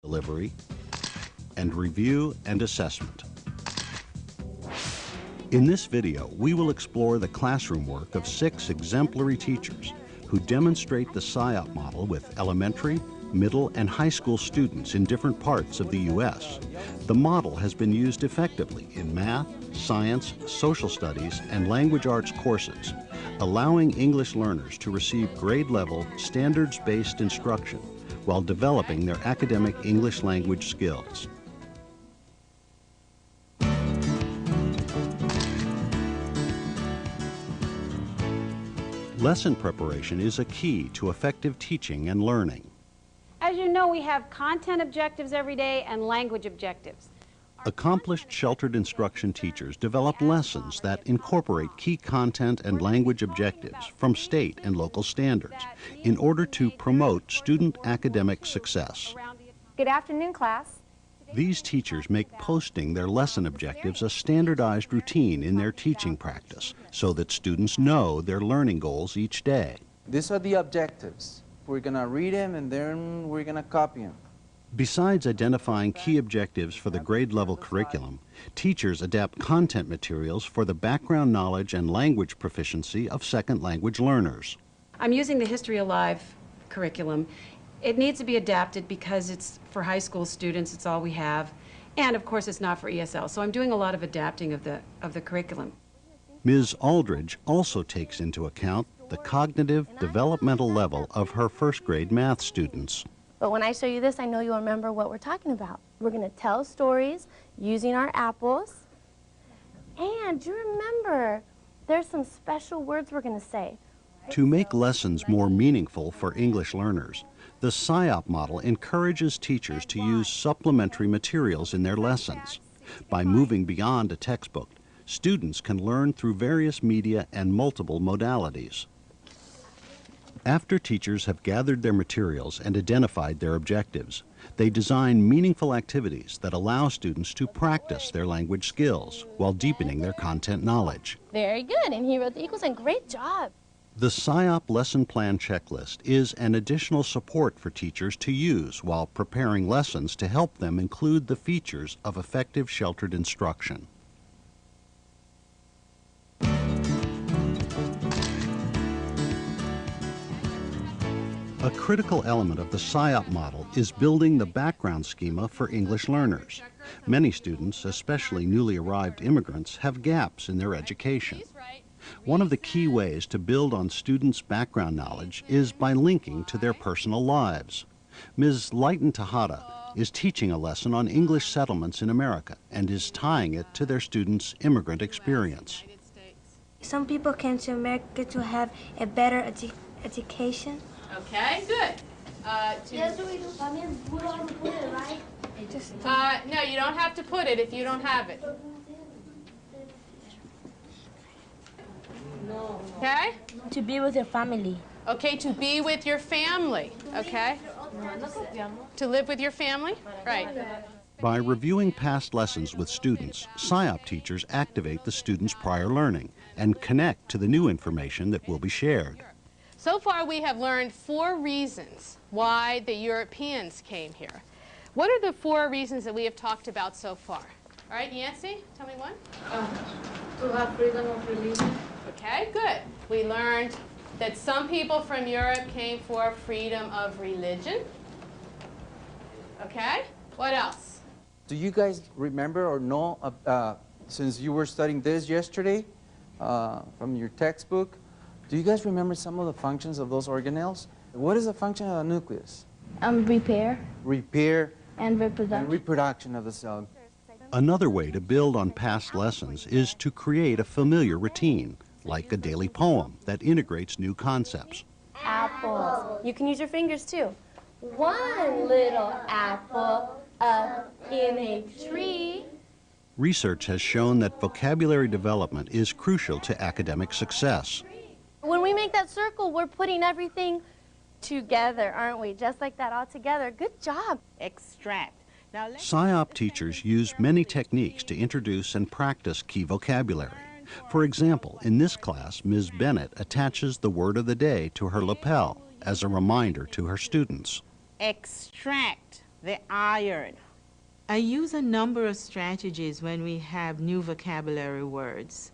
delivery, and review and assessment. In this video, we will explore the classroom work of 6 exemplary teachers who demonstrate the SIOP model with elementary, middle, and high school students in different parts of the U.S. The model has been used effectively in math, science, social studies, and language arts courses, allowing English learners to receive grade-level, standards-based instruction while developing their academic English language skills. Lesson preparation is a key to effective teaching and learning. As you know, we have content objectives every day and language objectives. Accomplished sheltered instruction teachers develop lessons that incorporate key content and language objectives from state and local standards in order to promote student academic success. Good afternoon, class. These teachers make posting their lesson objectives a standardized routine in their teaching practice so that students know their learning goals each day. These are the objectives. We're going to read them and then we're going to copy them. Besides identifying key objectives for the grade-level curriculum, teachers adapt content materials for the background knowledge and language proficiency of second language learners. I'm using the History Alive curriculum. It needs to be adapted because it's for high school students, it's all we have. And of course it's not for ESL, so I'm doing a lot of adapting of the curriculum. Ms. Aldridge also takes into account the cognitive developmental level of her first grade math students. But when I show you this, I know you'll remember what we're talking about. We're going to tell stories using our apples. And do you remember, there's some special words we're going to say. To make lessons more meaningful for English learners, the SIOP model encourages teachers to use supplementary materials in their lessons. By moving beyond a textbook, students can learn through various media and multiple modalities. After teachers have gathered their materials and identified their objectives, they design meaningful activities that allow students to practice their language skills while deepening their content knowledge. Very good, and he wrote the equals sign. Great job. The SIOP lesson plan checklist is an additional support for teachers to use while preparing lessons to help them include the features of effective sheltered instruction. A critical element of the SIOP model is building the background schema for English learners. Many students, especially newly arrived immigrants, have gaps in their education. One of the key ways to build on students' background knowledge is by linking to their personal lives. Ms. Leighton Tejada is teaching a lesson on English settlements in America and is tying it to their students' immigrant experience. Some people came to America to have a better education. Okay, good. Yes, we do. I mean, we don't have to put it, right? No, you don't have to put it if you don't have it. Okay? To be with your family. Okay, to be with your family. Okay? To live with your family? Right. By reviewing past lessons with students, SIOP teachers activate the students' prior learning and connect to the new information that will be shared. So far we have learned 4 reasons why the Europeans came here. What are the 4 reasons that we have talked about so far? All right, Yancy, tell me one. To have freedom of religion. Okay, good. We learned that some people from Europe came for freedom of religion. Okay, what else? Do you guys remember or know, since you were studying this yesterday from your textbook, do you guys remember some of the functions of those organelles? What is the function of the nucleus? Repair. Repair. And reproduction. And reproduction of the cell. Another way to build on past lessons is to create a familiar routine, like a daily poem that integrates new concepts. Apples. You can use your fingers too. One little apple up in a tree. Research has shown that vocabulary development is crucial to academic success. When we make that circle, we're putting everything together, aren't we? Just like that, all together. Good job. Extract. Now, SIOP teachers use many techniques to introduce and practice key vocabulary. For example, in this class, Ms. Bennett attaches the word of the day to her lapel as a reminder to her students. extract. the iron. I use a number of strategies when we have new vocabulary words.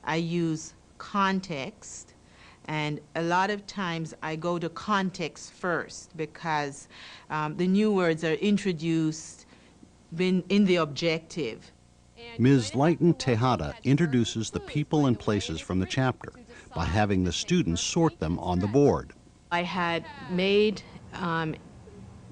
I use context, and a lot of times I go to context first because the new words are introduced in the objective. Ms. Lighton Tejada introduces the people and places from the chapter by having the students sort them on the board. I had made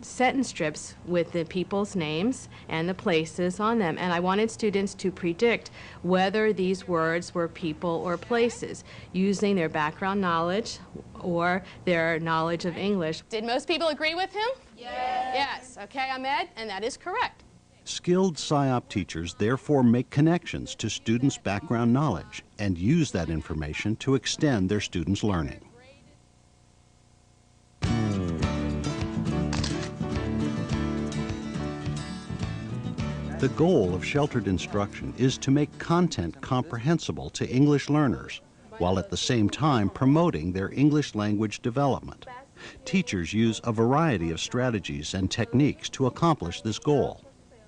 sentence strips with the people's names and the places on them, and I wanted students to predict whether these words were people or places using their background knowledge or their knowledge of English. Did most people agree with him? Yes. Yes. Okay, Ahmed, and that is correct. Skilled PSYOP teachers therefore make connections to students' background knowledge and use that information to extend their students' learning. The goal of sheltered instruction is to make content comprehensible to English learners, while at the same time promoting their English language development. Teachers use a variety of strategies and techniques to accomplish this goal.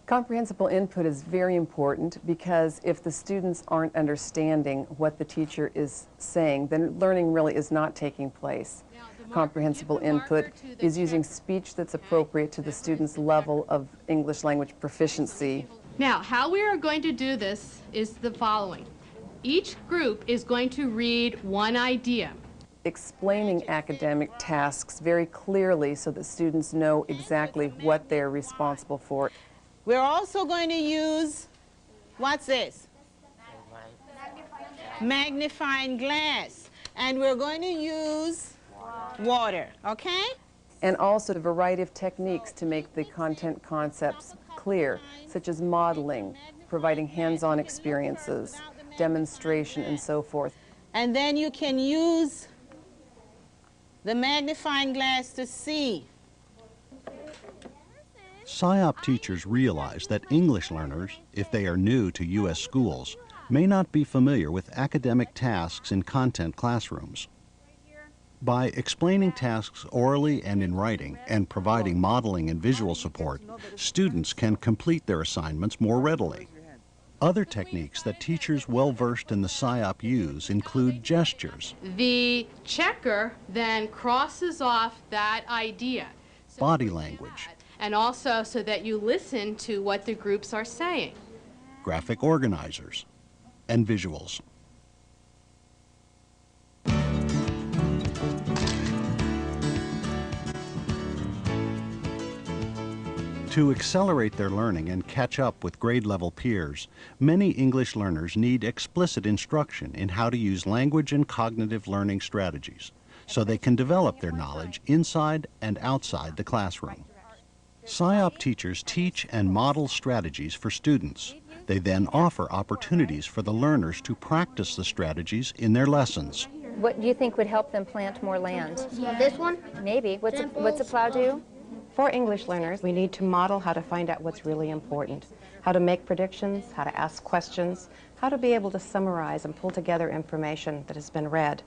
Comprehensible input is very important because if the students aren't understanding what the teacher is saying, then learning really is not taking place. Comprehensible input is using speech that's appropriate to the student's level of English language proficiency. Now, how we are going to do this is the following. Each group is going to read one idea. Explaining academic tasks very clearly so that students know exactly what they're responsible for. We're also going to use, what's this? Magnifying glass. And we're going to use water, okay? And also a variety of techniques to make the content concepts clear, such as modeling, providing hands-on experiences, demonstration, and so forth. And then you can use the magnifying glass to see. PSYOP teachers realize that English learners, if they are new to U.S. schools, may not be familiar with academic tasks in content classrooms. By explaining tasks orally and in writing and providing modeling and visual support, students can complete their assignments more readily. Other techniques that teachers well-versed in the PSYOP use include gestures. The checker then crosses off that idea. Body language. And also so that you listen to what the groups are saying. Graphic organizers, and visuals. To accelerate their learning and catch up with grade-level peers, many English learners need explicit instruction in how to use language and cognitive learning strategies so they can develop their knowledge inside and outside the classroom. PSYOP teachers teach and model strategies for students. They then offer opportunities for the learners to practice the strategies in their lessons. What do you think would help them plant more land? This one? Maybe. What's a plow do? For English learners, we need to model how to find out what's really important, how to make predictions, how to ask questions, how to be able to summarize and pull together information that has been read.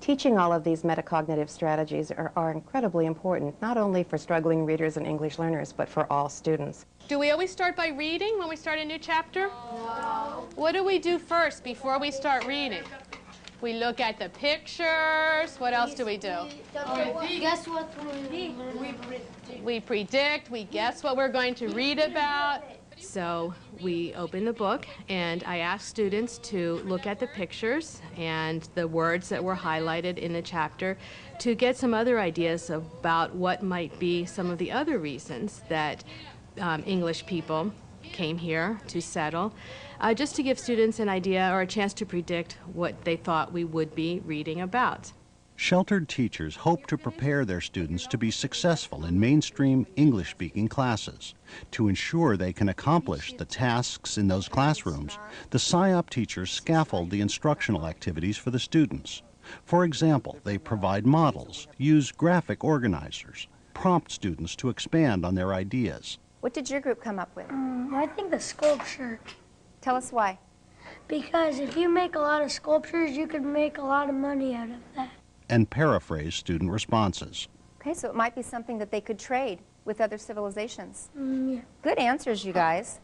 Teaching all of these metacognitive strategies are incredibly important, not only for struggling readers and English learners, but for all students. Do we always start by reading when we start a new chapter? No. What do we do first before we start reading? We look at the pictures. What else do we do? Guess what We predict, we guess what we're going to read about. So we open the book, and I ask students to look at the pictures and the words that were highlighted in the chapter to get some other ideas about what might be some of the other reasons that English people came here to settle, just to give students an idea or a chance to predict what they thought we would be reading about. Sheltered teachers hope to prepare their students to be successful in mainstream English-speaking classes. To ensure they can accomplish the tasks in those classrooms, the PSYOP teachers scaffold the instructional activities for the students. For example, they provide models, use graphic organizers, prompt students to expand on their ideas. What did your group come up with? I think the sculpture. Tell us why. Because if you make a lot of sculptures, you can make a lot of money out of that. And paraphrase student responses. Okay, so it might be something that they could trade. with other civilizations? Yeah. Good answers, you guys.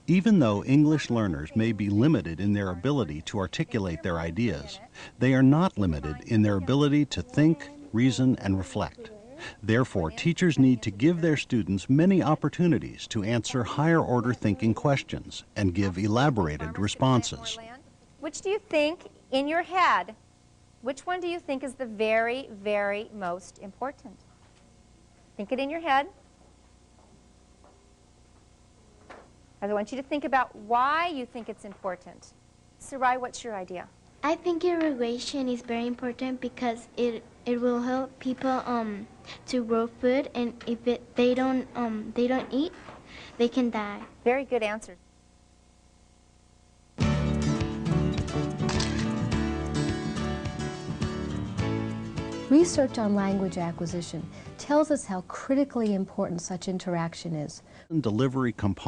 Even though English learners may be limited in their ability to articulate their ideas, they are not limited in their ability to think, reason, and reflect. Therefore, teachers need to give their students many opportunities to answer higher-order thinking questions and give elaborated responses. Which do you think, in your head, which one do you think is the very, very most important? Think it in your head. I want you to think about why you think it's important. Sarai, what's your idea? I think irrigation is very important because it will help people to grow food, and if they don't eat, they can die. Very good answer. Research on language acquisition tells us how critically important such interaction is. Delivery components